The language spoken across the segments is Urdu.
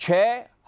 6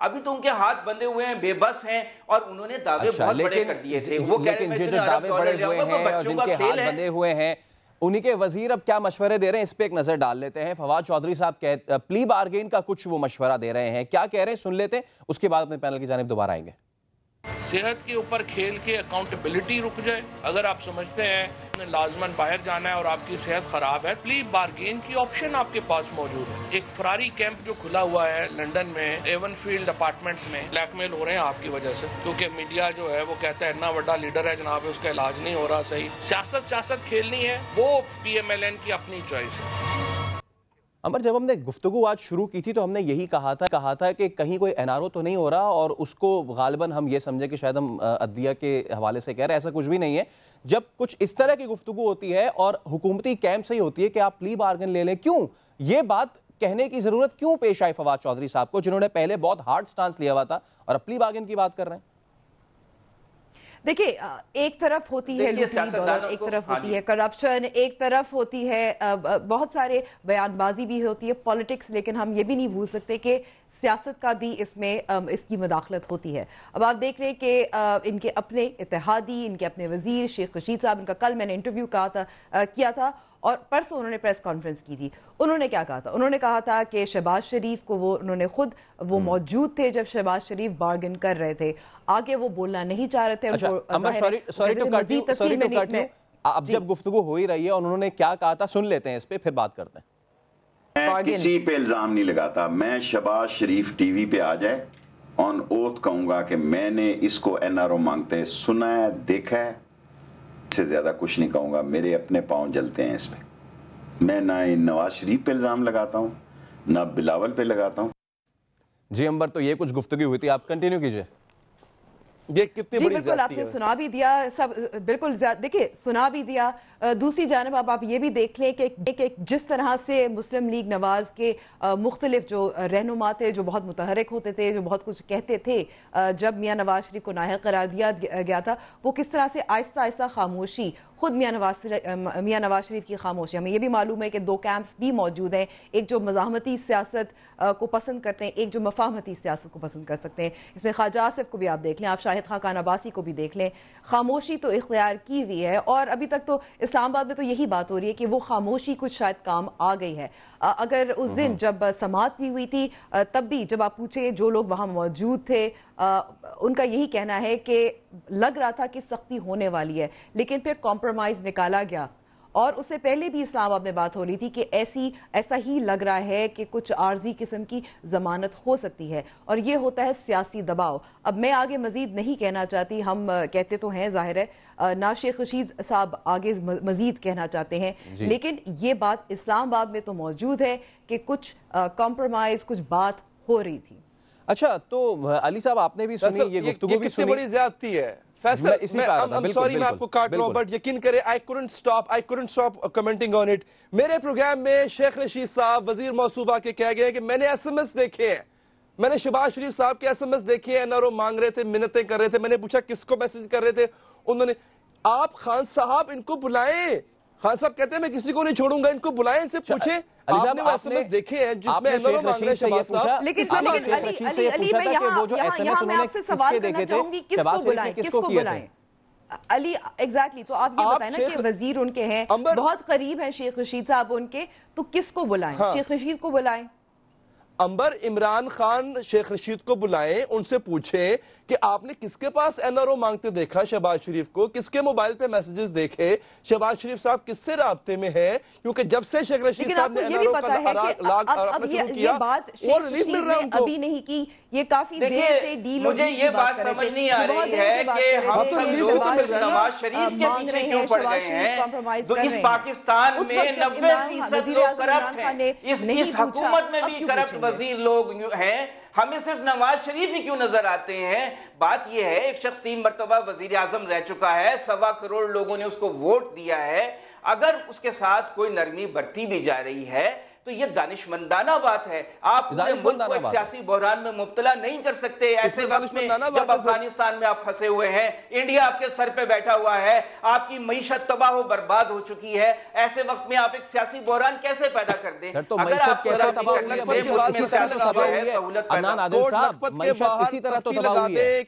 ابھی تو ان کے ہاتھ بندے ہوئے ہیں، بے بس ہیں، اور انہوں نے دعوے بہت بڑے کر دیے تھے. وہ کہہ رہے ہیں جو دعوے بڑے ہوئے ہیں اور جن کے ہاتھ بندے ہوئے ہیں انہی کے وزیر اب کیا مشورے دے رہے ہیں، اس پہ ایک نظر ڈال لیتے ہیں. فواد چودھری صاحب پلی بارگین کا کچھ وہ مشورہ دے رہے ہیں، کیا کہہ رہے ہیں سن لیتے ہیں، اس کے بعد اپنے پینل کی جانب دوبارہ آئیں گے. صحت کے اوپر کھیل کے اکاؤنٹیبلٹی رک جائے. اگر آپ سمجھتے ہیں لازماً باہر جانا ہے اور آپ کی صحت خراب ہے، پلی بارگین کی آپشن آپ کے پاس موجود ہے. ایک فراری کیمپ جو کھلا ہوا ہے لنڈن میں ایون فیلڈ اپارٹمنٹس میں، بلیک میل ہو رہے ہیں آپ کی وجہ سے، کیونکہ میڈیا جو ہے وہ کہتا ہے اتنا بڑا لیڈر ہے جناب اس کا علاج نہیں ہو رہا صحیح. سیاست کھیلنی ہے، وہ پی ایم ایل این کی اپنی چوائس ہے. عمر، جب ہم نے گفتگو آج شروع کی تھی تو ہم نے یہی کہا تھا کہ کہیں کوئی این آر او تو نہیں ہو رہا، اور اس کو غالباً ہم یہ سمجھے کہ شاید ہم عدلیہ کے حوالے سے کہہ رہے ہیں. ایسا کچھ بھی نہیں ہے. جب کچھ اس طرح کی گفتگو ہوتی ہے اور حکومتی کیمپ سے ہی ہوتی ہے کہ آپ پلی بارگن لے لیں، کیوں یہ بات کہنے کی ضرورت کیوں پیش آئی فواد چودھری صاحب کو، جنہوں نے پہلے بہت ہارڈ سٹانس لیا ہوا تھا اور اب پلی بارگن کی بات کر رہے ہیں؟ دیکھیں، ایک طرف ہوتی ہے لوٹی دولت، ایک طرف ہوتی ہے کرپشن، ایک طرف ہوتی ہے بہت سارے بیان بازی بھی ہوتی ہے پالیٹکس، لیکن ہم یہ بھی نہیں بھول سکتے کہ سیاست کا بھی اس میں اس کی مداخلت ہوتی ہے. اب آپ دیکھ رہے ہیں کہ ان کے اپنے اتحادی، ان کے اپنے وزیر شیخ رشید صاحب، ان کا کل میں نے انٹرویو کیا تھا اور پرسوں انہوں نے پریس کانفرنس کی تھی. انہوں نے کیا کہا تھا؟ انہوں نے کہا تھا کہ شہباز شریف کو انہوں نے خود وہ موجود تھے جب شہباز شریف بارگن کر رہے تھے، آگے وہ بولنا نہیں چاہ رہے تھے. اب جب گفتگو ہو ہی رہی ہے اور انہوں نے کیا کہا تھا سن لیتے ہیں، اس پہ پھر بات کرتے ہیں. میں کسی پہ الزام نہیں لگاتا. میں شہباز شریف ٹی وی پہ آ جائے آن اوتھ کہوں گا کہ میں نے اس کو این آر او مانگتے سنا ہے، دیکھا ہے. سے زیادہ کچھ نہیں کہوں گا. میرے اپنے پاؤں جلتے ہیں اس پہ. میں نہ نواز شریف پہ الزام لگاتا ہوں نہ بلاول پہ لگاتا ہوں. جی عمبر، تو یہ کچھ گفتگو ہوئی تھی، آپ کنٹینیو کیجئے. یہ کتنی بڑی بالکل آپ نے سنا بھی دیا، سب بالکل دیکھیں سنا بھی دیا. دوسری جانب آپ یہ بھی دیکھ لیں کہ جس طرح سے مسلم لیگ نواز کے مختلف جو رہنما تھے، جو بہت متحرک ہوتے تھے، جو بہت کچھ کہتے تھے جب میاں نواز شریف کو نااہل قرار دیا گیا تھا، وہ کس طرح سے آہستہ آہستہ خاموشی، خود میاں نواز شریف کی خاموشی. ہمیں یہ بھی معلوم ہے کہ دو کیمپس بھی موجود ہیں، ایک جو مزاحمتی سیاست کو پسند کرتے ہیں، ایک جو مفاہمتی سیاست کو پسند کر سکتے ہیں. اس میں خواجہ آصف کو بھی آپ دیکھ لیں، آپ شاہد خاقان عباسی کو بھی دیکھ لیں. خاموشی تو اختیار کی ہوئی ہے، اور ابھی تک تو اسلام آباد میں تو یہی بات ہو رہی ہے کہ وہ خاموشی کچھ شاید کام آ گئی ہے. اگر اس دن جب سماعت بھی ہوئی تھی تب بھی جب آپ پوچھیں جو لوگ وہاں موجود تھے ان کا یہی کہنا ہے کہ لگ رہا تھا کہ سختی ہونے والی ہے، لیکن پھر کمپرومائز نکالا گیا. اور اس سے پہلے بھی اسلام آباد میں بات ہو رہی تھی کہ ایسا ہی لگ رہا ہے کہ کچھ عارضی قسم کی ضمانت ہو سکتی ہے، اور یہ ہوتا ہے سیاسی دباؤ. اب میں آگے مزید نہیں کہنا چاہتی، ہم کہتے تو ہیں ظاہر ہے، نہ شیخ رشید صاحب آگے مزید کہنا چاہتے ہیں، لیکن یہ بات اسلام آباد میں تو موجود ہے کہ کچھ کمپرومائز، کچھ بات ہو رہی تھی. اچھا، تو علی صاحب آپ نے بھی سنی یہ گفتگو بھی سنی. بڑی زیادتی ہے فیصل. میں آپ کو کاٹ رہا ہوں، بٹ یقین کریں I couldn't stop commenting on it. میرے پروگرام میں شیخ رشید صاحب وزیر موصوف آ کے کہہ گئے کہ میں نے ایس ایم ایس دیکھے ہیں، میں نے شہباز شریف صاحب کے ایس ایم ایس دیکھے ہیں، این آر او مانگ رہے تھے، منتیں کر رہے تھے. میں نے پوچھا کس کو میسج کر رہے تھے، انہوں نے آپ خان صاحب ان کو بلائیں. خان صاحب کہتے ہیں میں کسی کو نہیں چھوڑوں گا، ان کو بلائیں، ان سے پوچھیں. آپ نے وہ ایس ایم ایس دیکھے ہیں جس میں این آر او مانگ رہے ہیں شہباز صاحب. لیکن علی میں یہاں میں آپ سے سوال کرنا چاہوں گی، کس کو بلائیں، کس کو بلائیں علی؟ ایگزیکٹلی، تو آپ یہ بتائیں نا کہ وزیر ان کے ہیں، بہت قریب ہیں شیخ رشید صاحب ان کے، تو کس کو بلائیں؟ شیخ رشید کو بلائیں. عمر عمران خان شیخ رشید کو بلائیں، ان سے پوچھیں کہ آپ نے کس کے پاس این آر او مانگتے دیکھا شہباز شریف کو، کس کے موبائل پہ میسیجز دیکھے، شہباز شریف صاحب کس سے رابطے میں ہیں، کیونکہ جب سے شیخ رشید صاحب نے این آر او کا شروع کیا اور ریلیف مل رہا ہے ان کو. ابھی نہیں کی، یہ کافی دیر سے ڈیل. مجھے یہ بات سمجھ نہیں آ رہی ہے کہ ہم سب لوگ نواز شریف کے پیچھے کیوں پڑ گئے ہیں. اس پاکستان میں 90% لوگ کرپٹ ہیں، اس حکومت میں بھی کرپٹ وزیر لوگ ہیں، ہمیں صرف نواز شریف ہی کیوں نظر آتے ہیں؟ بات یہ ہے ایک شخص 3 مرتبہ وزیر اعظم رہ چکا ہے، 1.25 کروڑ لوگوں نے اس کو ووٹ دیا ہے. اگر اس کے ساتھ کوئی نرمی برتی بھی جا رہی ہے تو یہ دانشمندانہ بات ہے. آپ پورے ملک کو ایک سیاسی بحران میں مبتلا نہیں کر سکتے ایسے وقت میں جب افغانستان میں آپ پھنسے ہوئے ہیں, انڈیا آپ کے سر پہ بیٹھا ہوا ہے, آپ کی معیشت تباہ و برباد ہو چکی ہے. ایسے وقت میں آپ ایک سیاسی بحران کیسے پیدا کر دیں؟ اگر آپ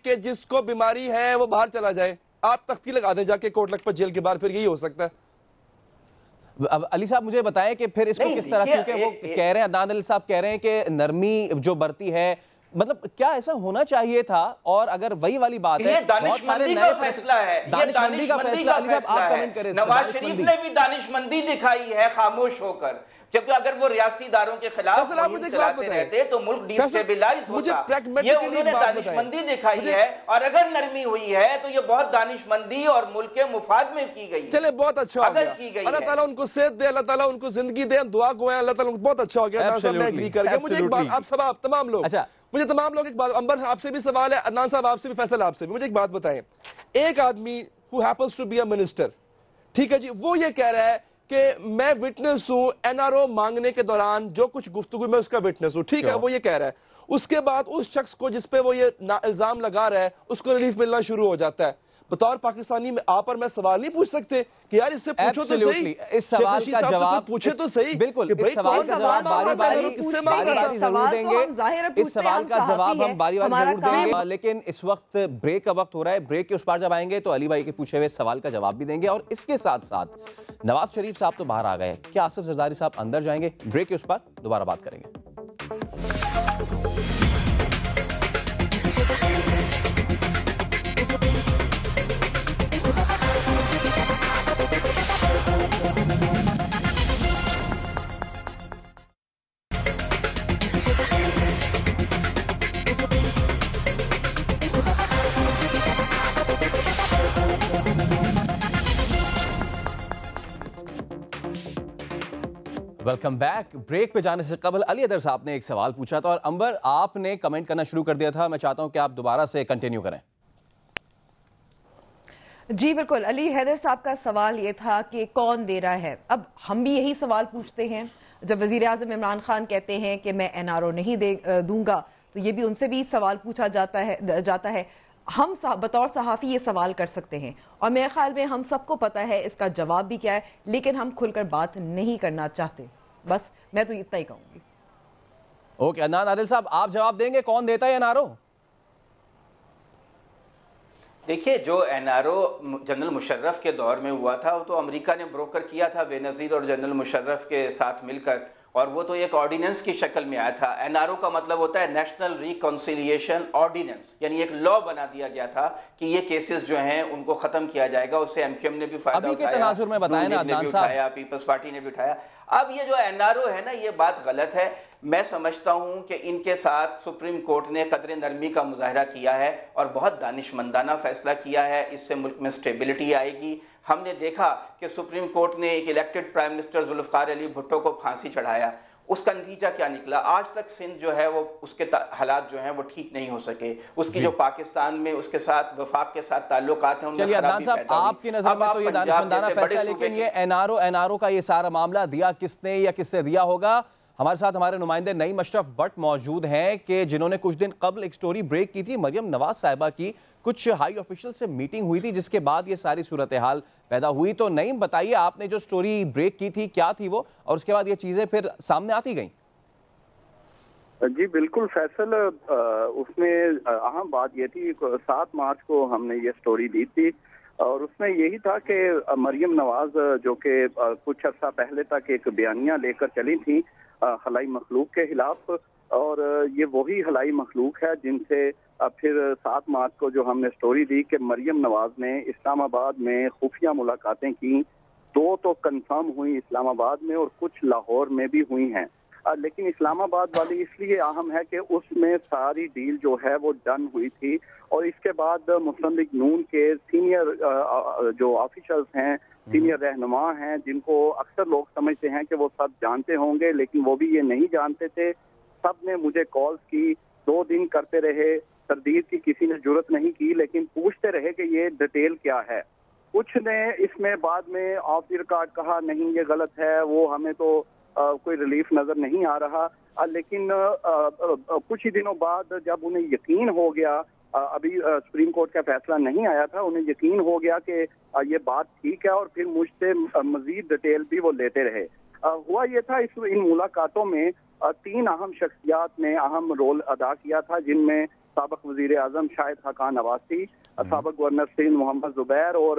کہ جس کو بیماری ہے وہ باہر چلا جائے, آپ تختی لگا دیں جا کے کوٹ لکھپت جیل کے باہر, پھر یہی ہو سکتا ہے. اب علی صاحب مجھے بتائیں کہ پھر اس کو کس طرح, کیونکہ وہ کہہ رہے ہیں, عدنان علی صاحب کہہ رہے ہیں کہ نرمی جو برتی ہے, مطلب کیا ایسا ہونا چاہیے تھا؟ اور اگر وہی والی بات ہے, یہ دانشمندی کا فیصلہ ہے, دانشمندی کا فیصلہ. علی صاحب آپ کمنٹ کریں. نواز شریف نے بھی دانشمندی دکھائی ہے خاموش ہو کر, کیونکہ اگر وہ ریاستی اداروں کے خلاف مہم چلاتے رہتے تو ملک ڈی اسٹیبلائز ہوتا. یہ انہوں نے دانشمندی دکھائی ہے, اور اگر نرمی ہوئی ہے تو یہ بہت دانشمندی اور ملک کے مفاد میں کی گئی. چلے بہت اچھا ہو گیا, اللہ تعالیٰ ان کو صحت دے, اللہ تعالیٰ ان کو زندگی دے, دعا گوئیں اللہ تعالیٰ. بہت اچھا ہو گیا. میں ایگری کر گیا. مجھے ایک بات, آپ سب, آپ تمام لوگ, مجھے تمام لوگ ایک بات, امبر آپ سے بھی سوال ہے, عدنان صاحب آپ سے بھی, فیصل آپ سے بھی, مجھے ایک بات بتائیں. ایک آدمی who happens to be a minister, ٹھیک ہے جی, وہ یہ کہہ رہا ہے کہ میں وٹنس ہوں, این آر او مانگنے کے دوران جو کچھ گفتگو میں اس کا وٹنس ہوں, ٹھیک ہے, وہ یہ کہہ رہا ہے. اس کے بعد اس شخص کو جس پہ وہ یہ الزام لگا رہا ہے اس کو ریلیف ملنا شروع ہو جاتا ہے. بطور پاکستانی میں آپ اور میں سوال نہیں پوچھ سکتے کہ یار اس سے پوچھو تو صحیح, اس سوال کا جواب پوچھے تو صحیح. بالکل, اس سوال کا جواب باری باری ضرور دیں گے, اس سوال کا جواب ہم باری باری ضرور دیں گے, لیکن اس وقت بریک کا وقت ہو رہا ہے. بریک کے اس پار جب آئیں گے تو علی بھائی کے پوچھے ہوئے سوال کا جواب بھی دیں گے, اور اس کے ساتھ ساتھ نواز شریف صاحب تو باہر آ گئے, کیا آصف زرداری صاحب اندر جائیں گے؟ بریک کے اس پار دوبارہ بات کریں گے. Welcome back. بریک پہ جانے سے قبل علی حیدر صاحب نے ایک سوال پوچھا تھا, اور امبر آپ نے کمنٹ کرنا شروع کر دیا تھا. میں چاہتا ہوں کہ آپ دوبارہ سے کنٹینیو کریں. جی بالکل, علی حیدر صاحب کا سوال یہ تھا کہ کون دے رہا ہے. اب ہم بھی یہی سوال پوچھتے ہیں جب وزیر اعظم عمران خان کہتے ہیں کہ میں این آر او نہیں دوں گا, تو یہ بھی ان سے بھی سوال پوچھا جاتا ہے. ہم بطور صحافی یہ سوال کر سکتے ہیں, اور میرے خیال میں ہم سب کو پتہ ہے اس کا جواب بھی کیا ہے, لیکن ہم کھل کر بات نہیں کرنا چاہتے. بس میں تو اتنا ہی کہوں گی. اوکے, عدنان عادل صاحب آپ جواب دیں گے, کون دیتا ہے این آر او؟ دیکھیے, جو N R O general Musharraf کے دور میں ہوا تھا وہ تو امریکہ نے بروکر کیا تھا بے نظیر اور جنرل مشرف کے ساتھ مل کر, اور وہ تو ایک آرڈیننس کی شکل میں آیا تھا. این آر او کا مطلب ہوتا ہے نیشنل ریکنسیلیشن آرڈیننس, یعنی ایک لا بنا دیا گیا تھا کہ یہ کیسز جو ہیں ان کو ختم کیا جائے گا. اس سے ایم کیو ایم نے بھی فائدہ اٹھایا, تناظر میں بتایا نا عدنان صاحب, پیپلز پارٹی نے بھی اٹھایا. اب یہ جو این آر او ہے نا, یہ بات غلط ہے. میں سمجھتا ہوں کہ ان کے ساتھ سپریم کورٹ نے قدر نرمی کا مظاہرہ کیا ہے اور بہت دانشمندانہ فیصلہ کیا ہے. اس سے ملک میں سٹیبلٹی آئے گی. ہم نے دیکھا کہ سپریم کورٹ نے ایک elected prime minister Zulfiqar Ali Bhutto کو پھانسی چڑھایا. اس کا نتیجہ کیا نکلا؟ آج تک سندھ جو ہے وہ اس کے حالات جو ہیں وہ ٹھیک نہیں ہو سکے. اس کی جو پاکستان میں اس کے ساتھ وفاق کے ساتھ تعلقات ہیں ان میں خرابی پیدا ہوئی. آپ کی نظر میں تو یہ دانشمندانہ فیصلہ, لیکن یہ این آر او کا یہ سارا معاملہ دیا کس نے یا کس سے دیا ہوگا؟ ہمارے ساتھ ہمارے نمائندے نعیم اشرف بٹ موجود ہیں کہ جنہوں نے کچھ دن قبل ایک سٹوری بریک کی تھی. مریم نواز صاحبہ کی کچھ ہائی آفیشل سے میٹنگ ہوئی تھی جس کے بعد یہ ساری صورتحال پیدا ہوئی. تو نعیم بتائیے, آپ نے جو سٹوری بریک کی تھی کیا تھی وہ, اور اس کے بعد یہ چیزیں پھر سامنے آتی گئیں؟ جی بالکل فیصل, اس میں اہم بات یہ تھی, 7 مارچ کو ہم نے یہ سٹوری دی تھی, اور اس میں یہی تھا کہ مریم نواز جو کہ کچھ عرصہ پہلے تک ایک بیانیہ لے کر چلی تھیں خلائی مخلوق کے خلاف, اور یہ وہی خلائی مخلوق ہے جن سے پھر 7 مارچ کو جو ہم نے سٹوری دی کہ مریم نواز نے اسلام آباد میں خفیہ ملاقاتیں کی. 2 تو کنفرم ہوئی اسلام آباد میں اور کچھ لاہور میں بھی ہوئی ہیں, لیکن اسلام آباد والی اس لیے اہم ہے کہ اس میں ساری ڈیل جو ہے وہ ڈن ہوئی تھی. اور اس کے بعد مسلم لیگ نون کے سینئر جو آفیشلز ہیں, سینئر رہنما ہیں, جن کو اکثر لوگ سمجھتے ہیں کہ وہ سب جانتے ہوں گے لیکن وہ بھی یہ نہیں جانتے تھے, سب نے مجھے کالز کی, 2 دن کرتے رہے, تردید کی کسی نے جرت نہیں کی, لیکن پوچھتے رہے کہ یہ ڈیٹیل کیا ہے. کچھ نے اس میں بعد میں آف دی ریکارڈ کہا نہیں یہ غلط ہے, وہ ہمیں تو کوئی ریلیف نظر نہیں آ رہا، لیکن کچھ ہی دنوں بعد جب انہیں یقین ہو گیا، ابھی سپریم کورٹ کا فیصلہ نہیں آیا تھا، انہیں یقین ہو گیا کہ یہ بات ٹھیک ہے، اور پھر مجھ سے مزید ڈیٹیل بھی وہ لیتے رہے۔ ہوا یہ تھا ان ملاقاتوں میں 3 اہم شخصیات نے اہم رول ادا کیا تھا، جن میں سابق وزیر اعظم شاہد حقان نواسی، سابق گورنر سندھ محمد زبیر اور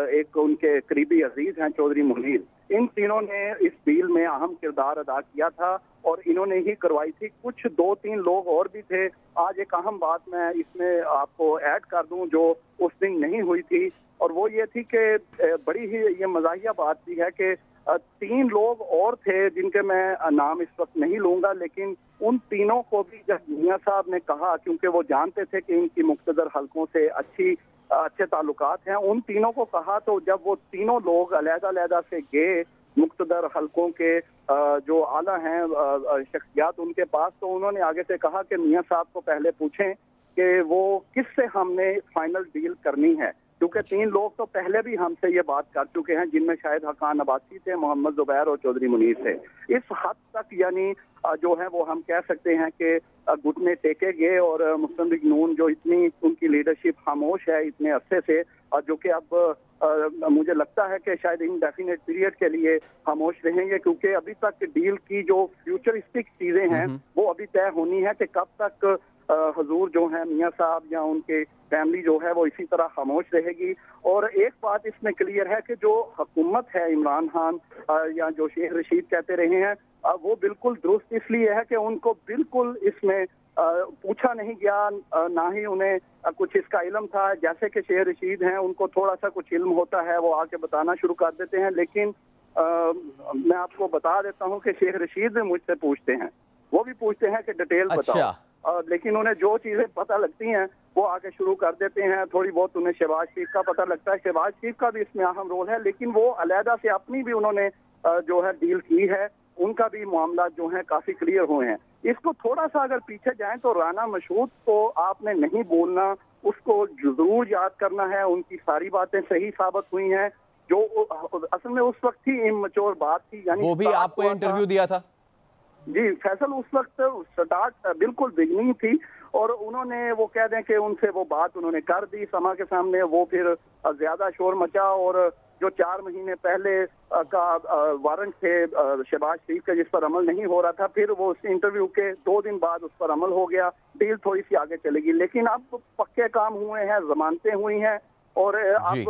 ایک ان کے قریبی عزیز ہیں چودھری منیر۔ ان تینوں نے اس ڈیل میں اہم کردار ادا کیا تھا اور انہوں نے ہی کروائی تھی۔ کچھ 2-3 لوگ اور بھی تھے۔ آج ایک اہم بات میں اس میں آپ کو ایڈ کر دوں جو اس دن نہیں ہوئی تھی، اور وہ یہ تھی کہ بڑی ہی یہ مزاحیہ بات بھی ہے کہ 3 لوگ اور تھے جن کے میں نام اس وقت نہیں لوں گا، لیکن ان تینوں کو بھی جب میاں صاحب نے کہا، کیونکہ وہ جانتے تھے کہ ان کی مقتدر حلقوں سے اچھے تعلقات ہیں، ان تینوں کو کہا تو جب وہ تینوں لوگ علیحدہ علیحدہ سے گئے مقتدر حلقوں کے جو اعلیٰ ہیں شخصیات ان کے پاس، تو انہوں نے آگے سے کہا کہ میاں صاحب کو پہلے پوچھیں کہ وہ کس سے ہم نے فائنل ڈیل کرنی ہے، کیونکہ 3 لوگ تو پہلے بھی ہم سے یہ بات کر چکے ہیں، جن میں شاہد حقان نواسی تھے، محمد زبیر اور چودھری منیر تھے۔ اس حد تک یعنی جو ہے وہ ہم کہہ سکتے ہیں کہ گھٹنے ٹیکے گئے، اور مسلم لیگ نون جو اتنی ان کی لیڈرشپ خاموش ہے اتنے عرصے سے، جو کہ اب مجھے لگتا ہے کہ شاید انڈیفینٹ پیریڈ کے لیے خاموش رہیں گے، کیونکہ ابھی تک ڈیل کی جو فیوچرسٹک چیزیں ہیں وہ ابھی طے ہونی ہے کہ کب تک حضور جو ہیں میاں صاحب یا ان کے فیملی جو ہے وہ اسی طرح خاموش رہے گی۔ اور ایک بات اس میں کلیئر ہے کہ جو حکومت ہے عمران خان یا جو شیخ رشید کہتے رہے ہیں، وہ بالکل درست اس لیے ہے کہ ان کو بالکل اس میں پوچھا نہیں گیا، نہ ہی انہیں کچھ اس کا علم تھا۔ جیسے کہ شیخ رشید ہیں، ان کو تھوڑا سا کچھ علم ہوتا ہے، وہ آ کے بتانا شروع کر دیتے ہیں، لیکن میں آپ کو بتا دیتا ہوں کہ شیخ رشید بھی مجھ سے پوچھتے ہیں، وہ بھی پوچھتے ہیں کہ ڈیٹیل بتاؤ، لیکن انہیں جو چیزیں پتہ لگتی ہیں وہ آگے شروع کر دیتے ہیں۔ تھوڑی بہت انہیں شہباز شریف کا پتہ لگتا ہے، شہباز شریف کا بھی اس میں اہم رول ہے، لیکن وہ علیحدہ سے اپنی بھی انہوں نے جو ہے ڈیل کی ہے، ان کا بھی معاملات جو ہیں کافی کلیئر ہوئے ہیں۔ اس کو تھوڑا سا اگر پیچھے جائیں تو رانا مشہود کو آپ نے نہیں بولنا، اس کو ضرور یاد کرنا ہے، ان کی ساری باتیں صحیح ثابت ہوئی ہیں، جو اصل میں اس وقت ہی امچور بات تھی، یعنی وہ بھی آپ کو انٹرویو دیا تھا؟ جی فیصل اس وقت سٹارٹ بالکل بگننگ تھی، اور انہوں نے وہ کہہ دیں کہ ان سے وہ بات انہوں نے کر دی سما کے سامنے، وہ پھر زیادہ شور مچا، اور جو 4 مہینے پہلے کا وارنٹ تھے شہباز شریف کا جس پر عمل نہیں ہو رہا تھا، پھر وہ اس انٹرویو کے 2 دن بعد اس پر عمل ہو گیا، ڈیل تھوڑی سی آگے چلے گی، لیکن اب پکے کام ہوئے ہیں، ضمانتیں ہوئی ہیں، اور اب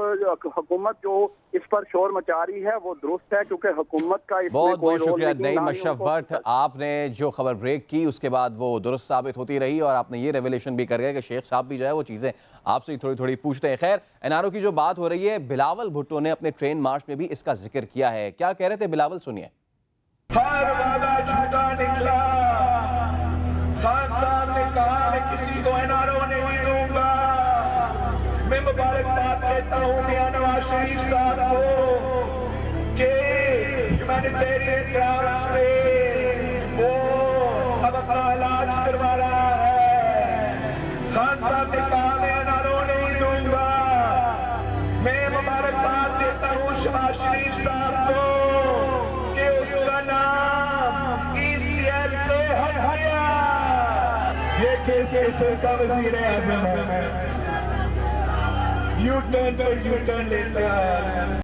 حکومت جو اس پر شور مچا رہی ہے وہ درست ہے، کیونکہ حکومت کا اس میں بہت کوئی بہت رول شکریہ نہیں۔ نعیم اشرف بٹ، آپ نے جو خبر بریک کی اس کے بعد وہ درست ثابت ہوتی رہی، اور آپ نے یہ ریویلیشن بھی کر گئے کہ شیخ صاحب بھی جو ہے وہ چیزیں آپ سے تھوڑی تھوڑی پوچھتے ہیں۔ خیر، این آر او کی جو بات ہو رہی ہے، بلاول بھٹو نے اپنے ٹرین مارچ میں بھی اس کا ذکر کیا ہے، کیا کہہ رہے تھے بلاول، سنیے۔ ہر وعدہ جھوٹا نکلا، خان صاحب نے کہا میں کسی کو این آر او نہیں دوں گا، میں مبارکباد دیتا ہوں میاں نواز شریف صاحب کو کہ ہیومینیٹیرین گراؤنڈز پہ وہ اب اپنا علاج کروا رہا ہے۔ خان صاحب نے کہا میں این آر او نہیں دوں گا، میں مبارکباد دیتا ہوں شہباز شریف صاحب کو کہ اس کا نام ای سی ایل سے ہٹ گیا، یہ کیسے کا وزیر اعظم ہے، you turn per you turn لیتا ہے۔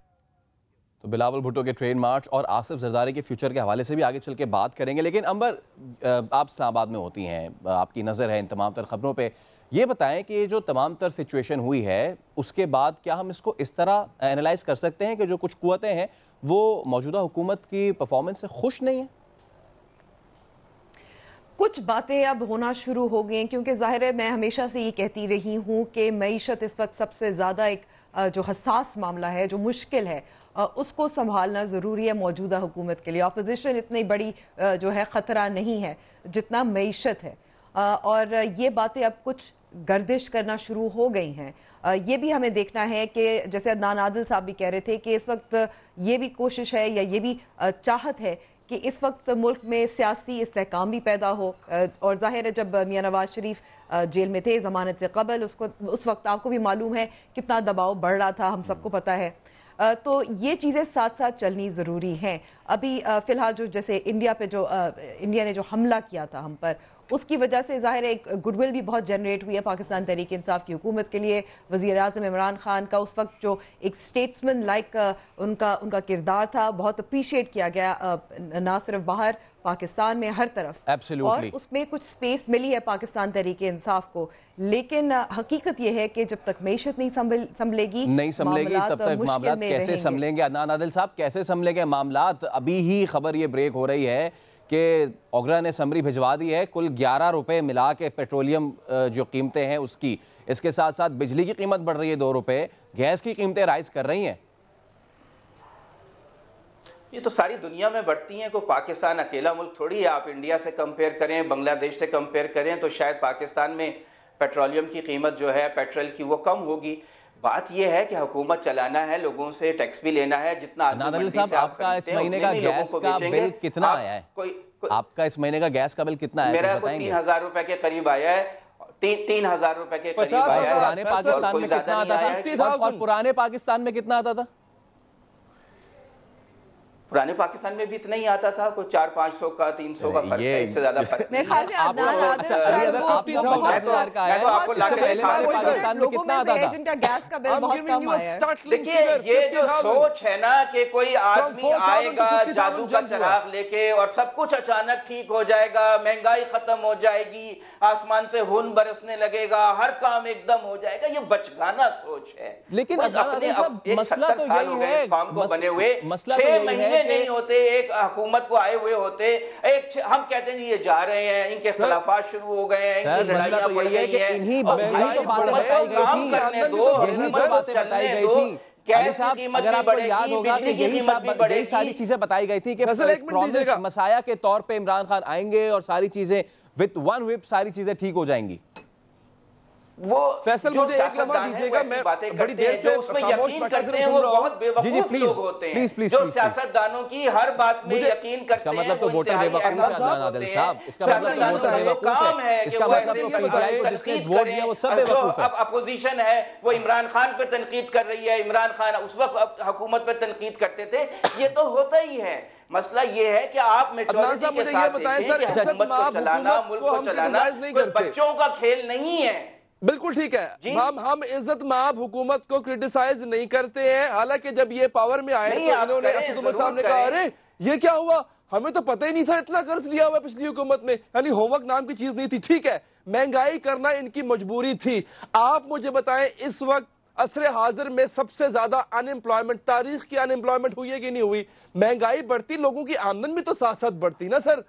تو بلاول بھٹو کے ٹرین مارچ اور آصف زرداری کے فیوچر کے حوالے سے بھی آگے چل کے بات کریں گے، لیکن امبر آپ اسلام آباد میں ہوتی ہیں، آپ کی نظر ہے ان تمام تر خبروں پہ، یہ بتائیں کہ جو تمام تر سچویشن ہوئی ہے اس کے بعد کیا ہم اس کو اس طرح اینالائز کر سکتے ہیں کہ جو کچھ قوتیں ہیں وہ موجودہ حکومت کی پرفارمنس سے خوش نہیں ہیں؟ کچھ باتیں اب ہونا شروع ہو گئی ہیں، کیونکہ ظاہر ہے میں ہمیشہ سے یہ کہتی رہی ہوں کہ معیشت اس وقت سب سے زیادہ ایک جو حساس معاملہ ہے، جو مشکل ہے، اس کو سنبھالنا ضروری ہے موجودہ حکومت کے لیے۔ اپوزیشن اتنی بڑی جو ہے خطرہ نہیں ہے جتنا معیشت ہے، اور یہ باتیں اب کچھ گردش کرنا شروع ہو گئی ہیں۔ یہ بھی ہمیں دیکھنا ہے کہ جیسے عدنان عادل صاحب بھی کہہ رہے تھے کہ اس وقت یہ بھی کوشش ہے یا یہ بھی چاہت ہے کہ اس وقت ملک میں سیاسی استحکام بھی پیدا ہو، اور ظاہر ہے جب میاں نواز شریف جیل میں تھے ضمانت سے قبل، اس وقت آپ کو بھی معلوم ہے کتنا دباؤ بڑھ رہا تھا، ہم سب کو پتہ ہے، تو یہ چیزیں ساتھ ساتھ چلنی ضروری ہیں۔ ابھی فی الحال جو جیسے انڈیا نے جو حملہ کیا تھا ہم پر، اس کی وجہ سے ظاہر ہے ایک گڈ ول بھی بہت جنریٹ ہوئی ہے پاکستان تحریک انصاف کی حکومت کے لیے. وزیر اعظم عمران خان کا اس وقت جو ایک اسٹیٹسمن لائک ان کا کردار تھا بہت اپریشیٹ کیا گیا، نہ صرف باہر پاکستان میں، ہر طرف. اور اس میں کچھ سپیس ملی ہے پاکستان تحریک انصاف کو، لیکن حقیقت یہ ہے کہ جب تک معیشت نہیں سنبھلے گی تب تک معاملات کیسے سنبھلیں گے؟ عدنان عادل صاحب، کیسے سنبھلیں گے معاملات؟ ابھی ہی خبر یہ بریک ہو رہی ہے کہ اوگرا نے سمری بھجوا دی ہے، کل 11 روپے ملا کے پیٹرولیم جو قیمتیں ہیں اس کی، اس کے ساتھ ساتھ بجلی کی قیمت بڑھ رہی ہے 2 روپے، گیس کی قیمتیں رائز کر رہی ہیں. یہ تو ساری دنیا میں بڑھتی ہیں، کوئی پاکستان اکیلا ملک تھوڑی ہے. آپ انڈیا سے کمپیئر کریں، بنگلہ دیش سے کمپیئر کریں تو شاید پاکستان میں پیٹرولیم کی قیمت جو ہے پیٹرول کی وہ کم ہوگی. بات یہ ہے کہ حکومت چلانا ہے، لوگوں سے ٹیکس بھی لینا ہے، جتنا عادل صاحب آپ کا اس مہینے کا گیس کا بل کتنا آیا ہے؟ آپ کا اس مہینے کا گیس کا بل کتنا آیا ہے؟ میرا 3000 روپے کے قریب آیا ہے. 3000 روپے کے قریب آیا ہے. پرانے پاکستان میں کتنا آتا تھا اور پرانے پاکستان میں کتنا آتا تھا؟ پرانے پاکستان میں بھی اتنا ہی آتا تھا، کوئی 400-500 کا 300 کا فرق ہے، اس سے زیادہ فرق نہیں. دیکھیے یہ جو سوچ ہے نا کہ کوئی آدمی آئے گا جادو کا چراغ لے کے اور سب کچھ اچانک ٹھیک ہو جائے گا، مہنگائی ختم ہو جائے گی، آسمان سے ہون برسنے لگے گا، ہر کام ایک دم ہو جائے گا، یہ بچگانہ سوچ ہے. لیکن مسئلہ تو یہی ہے، بنے ہوئے 6 مہینے نہیں ہوتے ایک حکومت کو آئے ہوئے ہوتے، ہم کہتے ہیں یہ جا رہے ہیں، ان کے خلافات شروع ہو گئے ہیں، ان کی لڑائیاں پڑ گئی ہیں، انہی اگر آپ کو یاد ہوگا کہ یہی ساری چیزیں بتائی گئی تھی کہ مسایہ کے طور پہ عمران خان آئیں گے اور ساری چیزیں with one whip ساری چیزیں ٹھیک ہو جائیں گی. وہ فیصل مجھے ایک لمحہ دیجیے گا، میں بڑی دیر سے اس میں یقین کرتے ہیں، وہ بہت بے وقوف لوگ ہوتے ہیں جو سیاستدانوں کی ہر بات میں یقین کرتے ہیں. اس کا مطلب تو ووٹر بے وقوف ہے عدنان عادل صاحب، اس کا مطلب تو ووٹر بے وقوف ہے، اس کا مطلب تو پی ٹی آئی کو جس نے ووٹ دیا وہ سب بے وقوف ہے. اب اپوزیشن ہے وہ عمران خان پہ تنقید کر رہی ہے، عمران خان اس وقت حکومت پہ تنقید کرتے تھے، یہ تو ہوتا ہی ہے. مسئلہ یہ ہے کہ آپ میچورٹی کے ساتھ دیکھیں کہ حکومت کو چلانا، ملک کو چلانا کوئی بچوں کا کھیل نہیں ہے. بالکل ٹھیک ہے، ہم عزت مآب حکومت کو کرٹیسائز نہیں کرتے ہیں، حالانکہ جب یہ پاور میں آئے تو انہوں نے اسد عمر صاحب نے کہا ارے یہ کیا ہوا، ہمیں تو پتہ ہی نہیں تھا اتنا قرض لیا ہوا پچھلی حکومت میں، یعنی ہوم ورک نام کی چیز نہیں تھی. ٹھیک ہے، مہنگائی کرنا ان کی مجبوری تھی. آپ مجھے بتائیں اس وقت عصر حاضر میں سب سے زیادہ ان امپلائمنٹ، تاریخ کی ان امپلائمنٹ ہوئی ہے کہ نہیں ہوئی؟ مہنگائی بڑھتی، لوگوں کی آمدن بھی تو ساتھ ساتھ بڑھتی نا سر.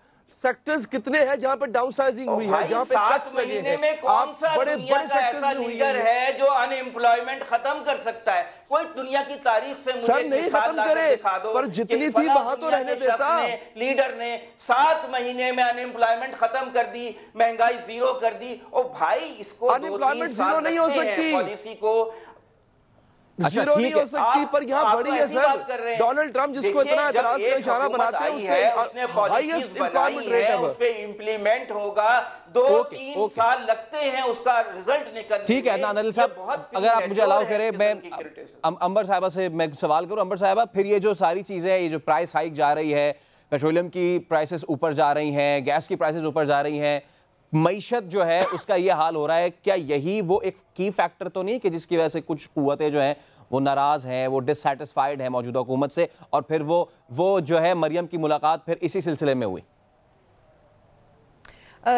سیکٹرز کتنے ہیں جہاں پر ڈاؤن سائزنگ ہوئی ہے، جہاں پہ 7 مہینے میں کون سا دنیا کا ایسا لیڈر ہے جو ان امپلائمنٹ ختم کر سکتا ہے؟ کوئی دنیا کی تاریخ سے مجھے نہیں ختم کرے، پر جتنی تھی وہاں تو رہنے دیتا. لیڈر نے 7 مہینے میں ان امپلائمنٹ ختم کر دی، مہنگائی زیرو کر دی. او بھائی اس کو ان امپلائمنٹ زیرو نہیں ہو سکتی، پالیسی کو زیرو نہیں ہو سکتی، پر یہاں بڑی ہے سر. ڈونلڈ ٹرمپ جس کو اتنا اعتراض کا اشارہ بناتے ہیں، اس نے ہائیسٹ امپلائمنٹ ریٹ ہے، اس پہ امپلیمنٹ ہوگا 2-3 سال لگتے ہیں اس کا رزلٹ نکلنے. ٹھیک ہے عدنان عادل صاحب، اگر آپ مجھے الاؤ کریں میں امبر صاحبہ سے میں سوال کروں. امبر صاحبہ، پھر یہ جو ساری چیزیں یہ جو پرائس ہائیک جا رہی ہے، پیٹرولیم کی پرائسز اوپر جا رہی ہیں، گیس کی پرائسز اوپر جا رہی ہیں، معیشت جو ہے اس کا یہ حال ہو رہا ہے، کیا یہی وہ ایک کی فیکٹر تو نہیں کہ جس کی وجہ سے کچھ قوتیں جو ہیں وہ ناراض ہیں، وہ ڈس سیٹسفائیڈ ہیں موجودہ حکومت سے، اور پھر وہ جو ہے مریم کی ملاقات پھر اسی سلسلے میں ہوئی؟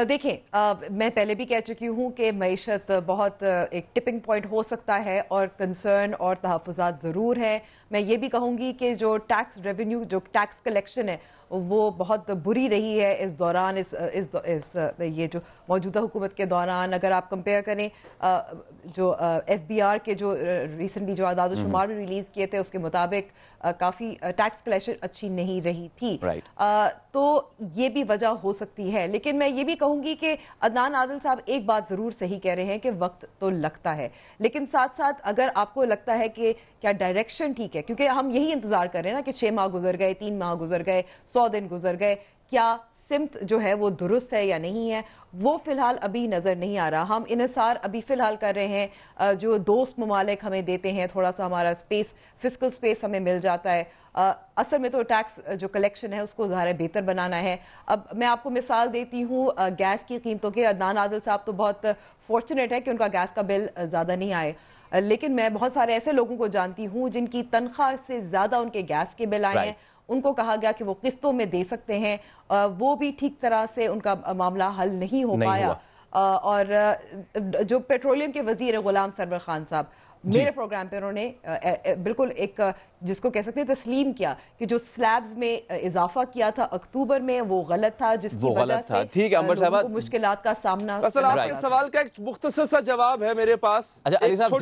دیکھیں میں پہلے بھی کہہ چکی ہوں کہ معیشت بہت ایک ٹپنگ پوائنٹ ہو سکتا ہے اور کنسرن اور تحفظات ضرور ہیں. میں یہ بھی کہوں گی کہ جو ٹیکس ریونیو، جو ٹیکس کلیکشن ہے وہ بہت بری رہی ہے اس دوران، یہ جو موجودہ حکومت کے دوران. اگر آپ کمپیئر کریں جو ایف بی آر کے جو ریسنٹلی جو اعداد و شمار بھی ریلیز کیے تھے اس کے مطابق کافی ٹیکس کلیکشن اچھی نہیں رہی تھی، تو یہ بھی وجہ ہو سکتی ہے. لیکن میں یہ بھی کہوں گی کہ عدنان عادل صاحب ایک بات ضرور صحیح کہہ رہے ہیں کہ وقت تو لگتا ہے، لیکن ساتھ ساتھ اگر آپ کو لگتا ہے کہ کیا ڈائریکشن ٹھیک ہے، کیونکہ ہم یہی انتظار کر رہے ہیں نا کہ 6 ماہ گزر گئے، 3 ماہ گزر گئے، 100 دن گزر گئے، کیا سمت جو ہے وہ درست ہے یا نہیں ہے، وہ فی الحال ابھی نظر نہیں آ رہا. ہم انحصار ابھی فی الحال کر رہے ہیں، جو دوست ممالک ہمیں دیتے ہیں، تھوڑا سا ہمارا اسپیس، فسکل اسپیس ہمیں مل جاتا ہے. اصل میں تو ٹیکس جو کلیکشن ہے اس کو ظاہر بہتر بنانا ہے. اب میں آپ کو مثال دیتی ہوں گیس کی قیمتوں کے. عدنان عادل صاحب تو بہت فارچونیٹ ہے کہ ان کا گیس کا بل زیادہ نہیں آئے, لیکن میں بہت سارے ایسے لوگوں کو جانتی ہوں جن کی تنخواہ سے زیادہ ان کے گیس کے بل آئے ہیں. ان کو کہا گیا کہ وہ قسطوں میں دے سکتے ہیں, وہ بھی ٹھیک طرح سے ان کا معاملہ حل نہیں ہو پایا. اور جو پیٹرولیم کے وزیر غلام سرور خان صاحب, میرے پروگرام پہ انہوں نے بالکل ایک جس کو کہہ سکتے ہیں تسلیم کیا کہ جو سلیبز میں اضافہ کیا تھا اکتوبر میں وہ غلط تھا, جس کی وجہ سے لوگوں کو مشکلات کا سامنا. اصل آپ کے سوال کا ایک مختصر سا جواب ہے میرے پاس. اچھا علی صاحب,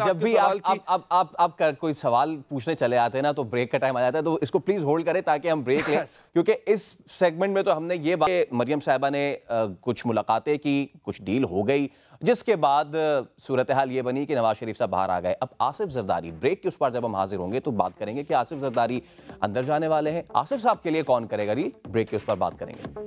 جب بھی آپ کوئی سوال پوچھنے چلے آتے ہیں نا تو بریک کا ٹائم آ جاتا ہے, تو اس کو پلیز ہولڈ کریں تاکہ ہم بریک لیں, کیونکہ اس سیگمنٹ میں تو ہم نے یہ بات, مریم صاحبہ نے کچھ ملاقاتیں کی, کچھ ڈیل ہو گئی, جس کے بعد صورتحال یہ بنی کہ نواز شریف صاحب باہر آ گئے. اب آصف زرداری بریک کے اس پر جب ہم حاضر ہوں گے تو بات کریں گے کہ آصف زرداری اندر جانے والے ہیں. آصف صاحب کے لیے کون کرے گا, بریک کے اس پر بات کریں گے.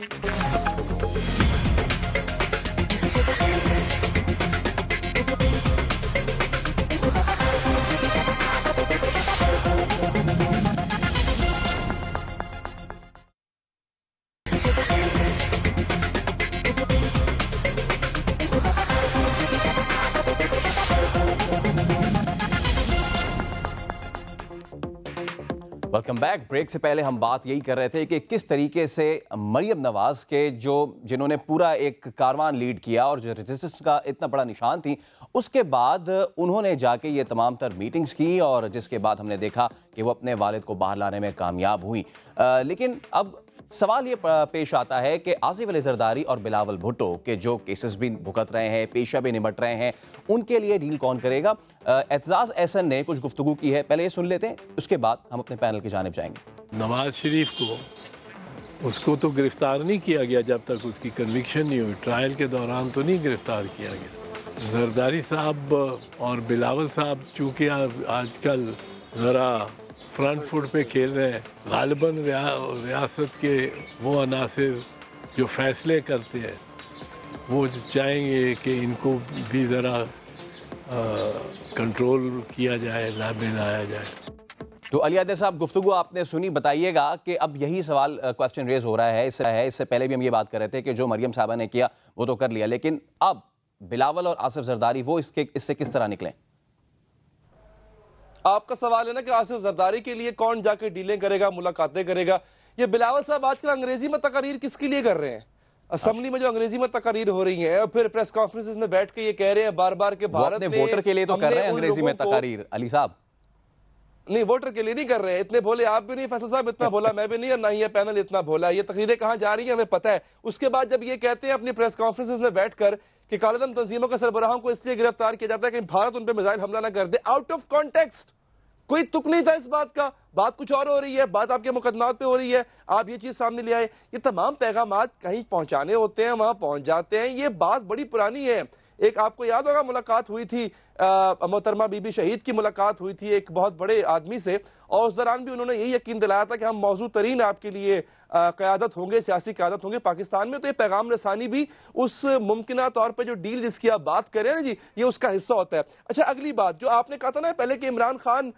Welcome back. بریک سے پہلے ہم بات یہی کر رہے تھے کہ کس طریقے سے مریم نواز کے جنہوں نے پورا ایک کاروان لیڈ کیا اور جو ریزسٹنس کا اتنا بڑا نشان تھی, اس کے بعد انہوں نے جا کے یہ تمام تر میٹنگز کی, اور جس کے بعد ہم نے دیکھا کہ وہ اپنے والد کو باہر لانے میں کامیاب ہوئی. لیکن اب سوال یہ پیش آتا ہے کہ آصف علی زرداری اور بلاول بھٹو کے جو کیسز بھی بھگت رہے ہیں, پیشہ بھی نمٹ رہے ہیں, ان کے لیے ڈیل کون کرے گا. اعتزاز احسن نے کچھ گفتگو کی ہے, پہلے یہ سن لیتے ہیں, اس کے بعد ہم اپنے پینل کی جانب جائیں گے. نواز شریف کو اس کو تو گرفتار نہیں کیا گیا جب تک اس کی کنوکشن نہیں ہوئی, ٹرائل کے دوران تو نہیں گرفتار کیا گیا. زرداری صاحب اور بلاول صاحب چونکہ آج کل ذرا فرنٹ فٹ پہ کھیل رہے ہیں, غالباً ریاست کے وہ عناصر جو فیصلے کرتے ہیں وہ چاہیں گے کہ ان کو بھی ذرا کنٹرول کیا جائے, لایا جائے. تو علی عادل صاحب گفتگو آپ نے سنی, بتائیے گا کہ اب یہی سوال کوسچن ریز ہو رہا ہے. اس سے پہلے بھی ہم یہ بات کر رہے تھے کہ جو مریم صاحبہ نے کیا وہ تو کر لیا, لیکن اب بلاول اور آصف زرداری وہ اس سے کس طرح نکلیں؟ آپ کا سوال ہے نا کہ آصف زرداری کے لیے کون جا کے ڈیلیں کرے گا, ملاقاتیں کرے گا. یہ بلاول صاحب آج کل انگریزی میں تقاریر کس کے لیے کر رہے ہیں؟ اسمبلی میں جو انگریزی میں تقاریر ہو رہی ہیں, اور پھر پریس کانفرنسز میں بیٹھ کے یہ کہہ رہے ہیں بار بار کہ بھارت میں ووٹر کے لیے تو کر رہے ہیں انگریزی میں تقاریر. علی صاحب نہیں, ووٹر کے لیے نہیں کر رہے. اتنے بھولے آپ بھی نہیں, فیصل صاحب اتنا بھولا میں بھی نہیں, اور نہ ہی یہ پینل اتنا بھولا. یہ تقریریں کہاں جا رہی ہیں ہمیں پتہ ہے. اس کے بعد جب یہ کہتے ہیں اپنی پریس کانفرنسز میں بیٹھ کر کہ کالعدم تنظیموں کے سربراہوں کو اس لیے گرفتار کیا جاتا ہے کہ بھارت ان پہ میزائل حملہ نہ کر دے, آؤٹ آف کانٹیکسٹ. کوئی تک نہیں تھا اس بات کا, بات کچھ اور ہو رہی ہے, بات آپ کے مقدمات پہ ہو رہی ہے, آپ یہ چیز سامنے لے آئے. یہ تمام پیغامات کہیں پہنچانے ہوتے ہیں, وہاں پہنچ جاتے ہیں. یہ بات بڑی پرانی ہے. ایک آپ کو یاد ہوگا ملاقات ہوئی تھی, محترمہ بی بی شہید کی ملاقات ہوئی تھی ایک بہت بڑے آدمی سے, اور اس دوران بھی انہوں نے یہی یقین دلایا تھا کہ ہم موضوع ترین آپ کے لیے قیادت ہوں گے, سیاسی قیادت ہوں گے پاکستان میں. تو یہ پیغام رسانی بھی اس ممکنہ طور پہ جو ڈیل جس کی آپ بات کریں نا جی, یہ اس کا حصہ ہوتا ہے. اچھا اگلی بات جو آپ نے کہا تھا نا پہلے کہ عمران خان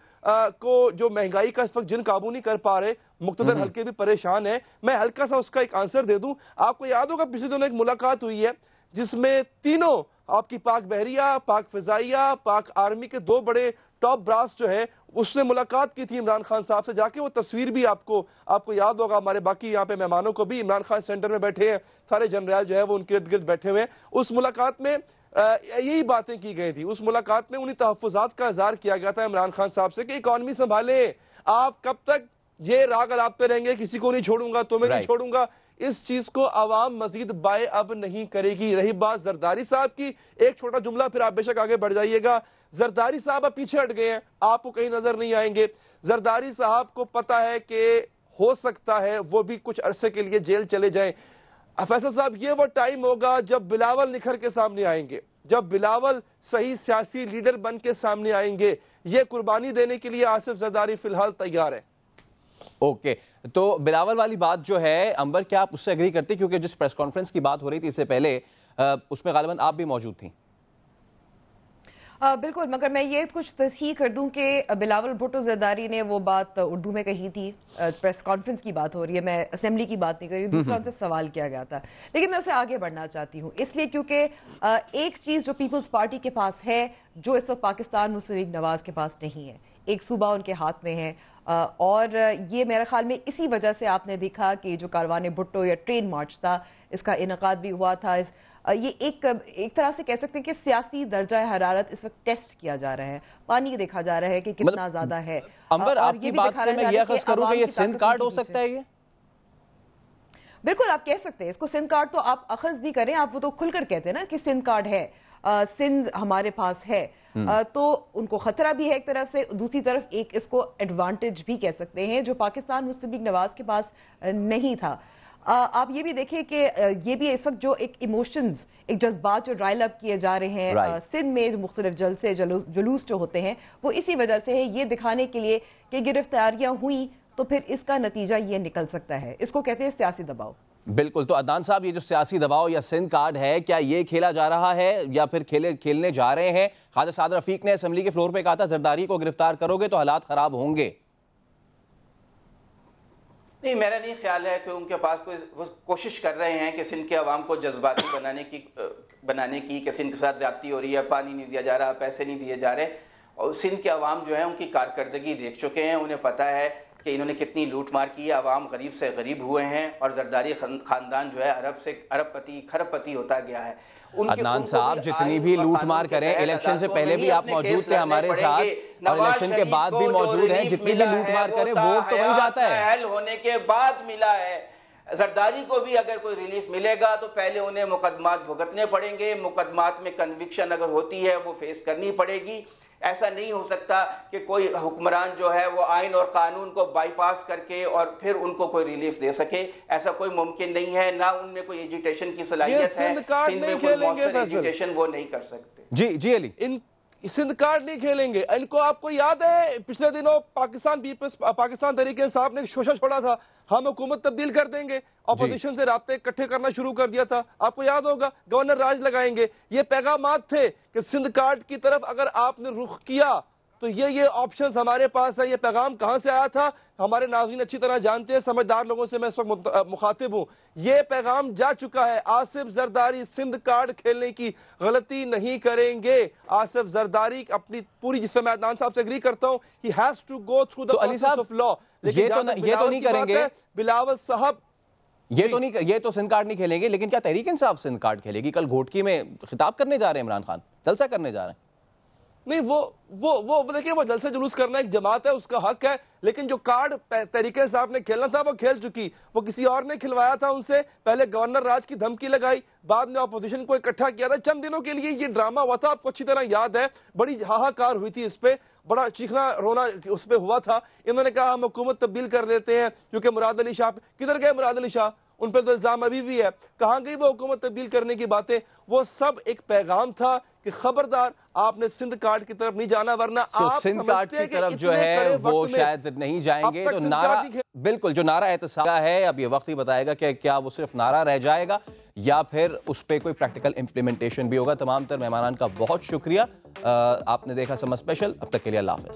کو جو مہنگائی کا اس وقت جن قابو نہیں کر پا رہے, مقتدر حلقے بھی پریشان ہیں, میں ہلکا سا اس کا ایک آنسر دے دوں. آپ کو یاد ہوگا پچھلے دنوں ایک ملاقات ہوئی ہے جس میں تینوں آپ کی پاک بحریہ, پاک فضائیہ, پاک آرمی کے دو بڑے ٹاپ براس جو ہے اس نے ملاقات کی تھی عمران خان صاحب سے جا کے. وہ تصویر بھی آپ کو یاد ہوگا, ہمارے باقی یہاں پہ مہمانوں کو بھی. عمران خان سینٹر میں بیٹھے ہیں, سارے جنرل جو ہے وہ ان کے ارد گرد بیٹھے ہوئے ہیں. اس ملاقات میں یہی باتیں کی گئی تھی. اس ملاقات میں انہی تحفظات کا اظہار کیا گیا تھا عمران خان صاحب سے کہ اکانومی سنبھالیں, آپ کب تک یہ راگ الاپتے رہیں گے, کسی کو نہیں چھوڑوں گا, تمہیں نہیں چھوڑوں گا. اس چیز کو عوام مزید بائے اب نہیں کرے گی. رہی بات زرداری صاحب کی, ایک چھوٹا جملہ پھر آپ بے شک آگے بڑھ جائیے گا. زرداری صاحب اب پیچھے ہٹ گئے ہیں, آپ کو کہیں نظر نہیں آئیں گے. زرداری صاحب کو پتا ہے کہ ہو سکتا ہے وہ بھی کچھ عرصے کے لیے جیل چلے جائیں. فیصل صاحب یہ وہ ٹائم ہوگا جب بلاول نکھر کے سامنے آئیں گے, جب بلاول صحیح سیاسی لیڈر بن کے سامنے آئیں گے. یہ قربانی دینے کے لیے آصف زرداری فی الحال تیار ہے. اوکے, تو بلاول والی بات جو ہے امبر, کیا آپ اس سے اگری کرتے, کیونکہ جس پریس کانفرنس کی بات ہو رہی تھی اس سے پہلے اس میں غالباً آپ بھی موجود تھیں؟ بالکل، مگر میں یہ کچھ تصحیح کر دوں کہ بلاول بھٹو زرداری نے وہ بات اردو میں کہی تھی، پریس کانفرنس کی بات ہو رہی ہے، میں اسمبلی کی بات نہیں کر رہی ہوں، دوسرا ان سے سوال کیا گیا تھا، لیکن میں اسے آگے بڑھنا چاہتی ہوں اس لیے کیونکہ ایک چیز جو پیپلز پارٹی کے پاس ہے جو اس وقت پاکستان مسلم لیگ نواز کے پاس نہیں ہے، ایک صوبہ ان کے ہاتھ میں ہے، اور یہ میرے خیال میں اسی وجہ سے آپ نے دیکھا کہ جو کاروان بھٹو یا ٹرین مارچ تھا اس کا انعقاد بھی ہوا تھا. یہ ایک طرح سے کہہ سکتے ہیں کہ سیاسی درجہ حرارت اس وقت ٹیسٹ کیا جا رہا ہے، پانی دیکھا جا رہا ہے کہ کتنا زیادہ ہے. امبر آپ کی بات سے میں یہ اخذ کروں کہ یہ سندھ کارڈ ہو سکتا ہے. یہ بالکل آپ کہہ سکتے ہیں اس کو سندھ کارڈ، تو آپ اخذ نہیں کریں، آپ وہ تو کھل کر کہتے ہیں نا کہ سندھ کارڈ ہے، سندھ ہمارے پاس ہے، تو ان کو خطرہ بھی ہے ایک طرف سے، دوسری طرف ایک اس کو ایڈوانٹیج بھی کہہ سکتے ہیں جو پاکستان مسلم لیگ نواز کے پاس نہیں تھا. آپ یہ بھی دیکھیں کہ یہ بھی اس وقت جو ایک ایموشنز، ایک جذبات جو ڈرائل اپ کیے جا رہے ہیں سندھ میں، جو مختلف جلسے جلوس جو ہوتے ہیں وہ اسی وجہ سے ہے، یہ دکھانے کے لیے کہ گرفتاریاں ہوئیں تو پھر اس کا نتیجہ یہ نکل سکتا ہے. اس کو کہتے ہیں سیاسی دباؤ. بالکل. تو عدنان صاحب، یہ جو سیاسی دباؤ یا سندھ کارڈ ہے، کیا یہ کھیلا جا رہا ہے یا پھر کھیلنے جا رہے ہیں؟ خواجہ سعد رفیق نے اسمبلی کے فلور پہ کہا تھا زرداری کو گرفتار کرو گے تو حالات خراب ہوں گے. نہیں، میرا نہیں خیال ہے کہ ان کے پاس وہ کوشش کر رہے ہیں کہ سندھ کے عوام کو جذباتی بنانے کی کہ سندھ کے ساتھ زیادتی ہو رہی ہے، پانی نہیں دیا جا رہا، پیسے نہیں دیے جا رہے. اور سندھ کے عوام جو ہیں ان کی کارکردگی دیکھ چکے ہیں، انہیں پتہ ہے کہ انہوں نے کتنی لوٹ مار کی ہے، عوام غریب سے غریب ہوئے ہیں اور زرداری خاندان جو ہے ارب سے ارب پتی کھرب پتی ہوتا گیا ہے. عدنان صاحب، جتنی بھی لوٹ مار کریں، الیکشن سے پہلے بھی آپ موجود تھے ہمارے ساتھ اور الیکشن کے بعد بھی موجود ہیں، جتنی بھی لوٹ مار کریں ووٹ تو وہی جاتا ہے. حل ہونے کے بعد ملا ہے. زرداری کو بھی اگر کوئی ریلیف ملے گا تو پہلے انہیں مقدمات بھگتنے پڑیں گے، مقدمات میں کنوکشن اگر ہوتی ہے وہ فیس کرنی پڑے گی. ایسا نہیں ہو سکتا کہ کوئی حکمران جو ہے وہ آئین اور قانون کو بائی پاس کر کے اور پھر ان کو کوئی ریلیف دے سکے. ایسا کوئی ممکن نہیں ہے، نہ ان میں کوئی ایجیٹیشن کی صلاحیت ہے. سندھ میں کوئی مؤثر ایجیٹیشن وہ نہیں کر سکتے. جی علی، سندھ کارڈ نہیں کھیلیں گے. ان کو آپ کو یاد ہے پچھلے دنوں پاکستان تحریک انصاف نے شوشہ چھوڑا تھا، ہم حکومت تبدیل کر دیں گے، اپوزیشن سے رابطے اکٹھے کرنا شروع کر دیا تھا، آپ کو یاد ہوگا، گورنر راج لگائیں گے. یہ پیغامات تھے کہ سندھ کارڈ کی طرف اگر آپ نے رخ کیا تو یہ آپشنز ہمارے پاس ہے. یہ پیغام کہاں سے آیا تھا ہمارے ناظرین اچھی طرح جانتے ہیں، سمجھدار لوگوں سے میں اس وقت مخاطب ہوں. یہ پیغام جا چکا ہے. آصف زرداری سندھ کارڈ کھیلنے کی غلطی نہیں کریں گے. آصف زرداری اپنی پوری، جس سے میں عدنان صاحب سے اگری کرتا ہوں، he has to go through the process of law. یہ تو نہیں کریں گے بلاول صاحب، یہ تو سندھ کارڈ نہیں کھیلیں گے، لیکن کیا تحریک انصاف سندھ کارڈ کھیلے گی؟ کل گھوٹکی میں خطاب کرنے جا رہے ہیں عمران خان، جلسہ کرنے جا رہے ہیں. نہیں، وہ دیکھیں، وہ جلسے جلوس کرنا ایک جماعت ہے، اس کا حق ہے، لیکن جو کارڈ تحریک انصاف نے کھیلنا تھا وہ کھیل چکی. وہ کسی اور نے کھلوایا تھا ان سے. پہلے گورنر راج کی دھمکی لگائی، بعد میں اپوزیشن کو اکٹھا کیا تھا. چند دنوں کے لیے یہ ڈرامہ ہوا تھا، آپ کو اچھی طرح یاد ہے. بڑی ہاہاکار ہوئی تھی اس پہ، بڑا چیخنا رونا اس پہ ہوا تھا. انہوں نے کہا ہم حکومت تبدیل کر دیتے ہیں، کیونکہ مراد علی شاہ، کدھر گئے مراد علی شاہ؟ ان پر تو الزام ابھی بھی ہے. کہاں گئی وہ حکومت تبدیل کرنے کی باتیں؟ وہ سب ایک پیغام تھا کہ خبردار آپ نے سندھ کارڈ کی طرف نہیں جانا، ورنہ آپ سندھ کارڈ کی طرف جو ہے وہ شاید نہیں جائیں گے. تو نعرہ، بالکل جو نعرہ احتساب ہے، اب یہ وقت ہی بتائے گا کہ کیا وہ صرف نعرہ رہ جائے گا یا پھر اس پہ کوئی پریکٹیکل امپلیمنٹیشن بھی ہوگا. تمام تر مہمانان کا بہت شکریہ. آپ نے دیکھا سمر اسپیشل. اب تک کے لیے اللہ حافظ.